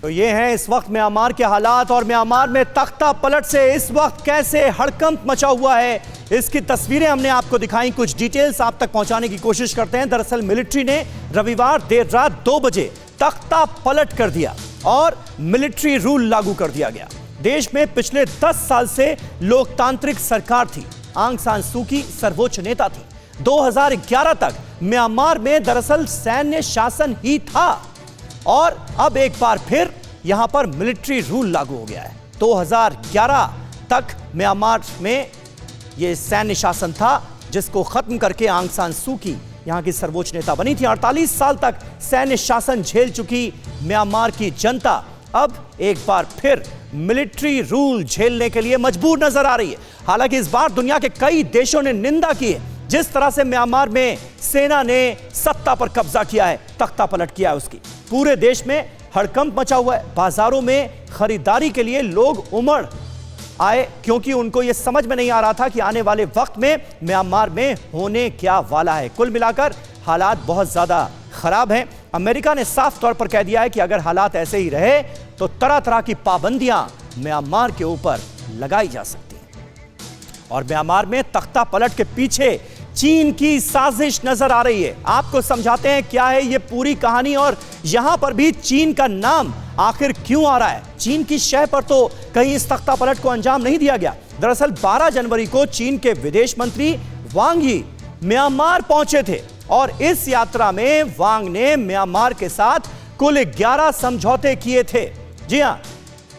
तो ये हैं इस वक्त म्यांमार के हालात, और म्यांमार में तख्ता पलट से इस वक्त कैसे हड़कंप मचा हुआ है, इसकी तस्वीरें हमने आपको दिखाई। कुछ डिटेल्स आप तक पहुंचाने की कोशिश करते हैं। दरअसल मिलिट्री ने रविवार देर रात 2 बजे तख्ता पलट कर दिया और मिलिट्री रूल लागू कर दिया गया। देश में पिछले 10 साल से लोकतांत्रिक सरकार थी। आंग सान सू की सर्वोच्च नेता थी। 2011 तक म्यांमार में दरअसल सैन्य शासन ही था, और अब एक बार फिर यहां पर मिलिट्री रूल लागू हो गया है। 2011 तक म्यांमार में यह सैन्य शासन था, जिसको खत्म करके आंग सान सू की यहां की सर्वोच्च नेता बनी थी। 48 साल तक सैन्य शासन झेल चुकी म्यांमार की जनता अब एक बार फिर मिलिट्री रूल झेलने के लिए मजबूर नजर आ रही है। हालांकि इस बार दुनिया के कई देशों ने निंदा की है जिस तरह से म्यांमार में सेना ने सत्ता पर कब्जा किया है, तख्ता पलट किया है उसकी। पूरे देश में हड़कंप मचा हुआ है। बाजारों में खरीदारी के लिए लोग उमड़ आए, क्योंकि उनको यह समझ में नहीं आ रहा था कि आने वाले वक्त में म्यांमार में होने क्या वाला है। कुल मिलाकर हालात बहुत ज्यादा खराब हैं। अमेरिका ने साफ तौर पर कह दिया है कि अगर हालात ऐसे ही रहे तो तरह तरह की पाबंदियां म्यांमार के ऊपर लगाई जा सकती हैं। और म्यांमार में तख्ता पलट के पीछे चीन की साजिश नजर आ रही है। आपको समझाते हैं क्या है ये पूरी कहानी, और यहां पर भी चीन का नाम आखिर क्यों आ रहा है। चीन की शह पर तो कहीं इस तख्ता पलट को अंजाम नहीं दिया गया। दरअसल 12 जनवरी को चीन के विदेश मंत्री वांग ही म्यांमार पहुंचे थे, और इस यात्रा में वांग ने म्यांमार के साथ कुल 11 समझौते किए थे। जी हां,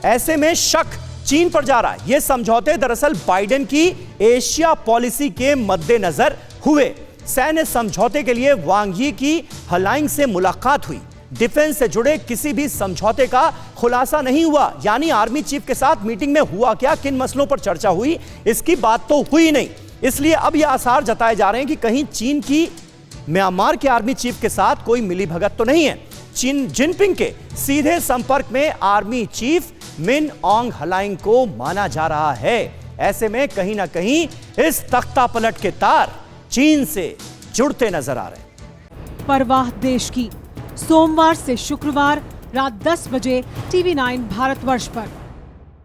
ऐसे में शक चीन पर जा रहा है। यह समझौते दरअसल बाइडेन की एशिया पॉलिसी के मद्देनजर हुए। सैन्य समझौते के लिए वांग यी की हलाइंग से मुलाकात हुई। डिफेंस से जुड़े किसी भी समझौते का खुलासा नहीं हुआ, यानी आर्मी चीफ के साथ मीटिंग में हुआ क्या, किन मसलों पर चर्चा हुई, इसकी बात तो हुई नहीं। इसलिए अब यह आसार जताए जा रहे हैं कि कहीं चीन की म्यांमार के आर्मी चीफ के साथ कोई मिलीभगत तो नहीं है। चीन जिनपिंग के सीधे संपर्क में आर्मी चीफ मिन ऑन्ग हलाइंग को माना जा रहा है। ऐसे में कहीं ना कहीं इस तख्ता पलट के तार चीन से जुड़ते नजर आ रहे हैं। परवाह देश की, सोमवार से शुक्रवार रात 10 बजे TV9 भारतवर्ष पर।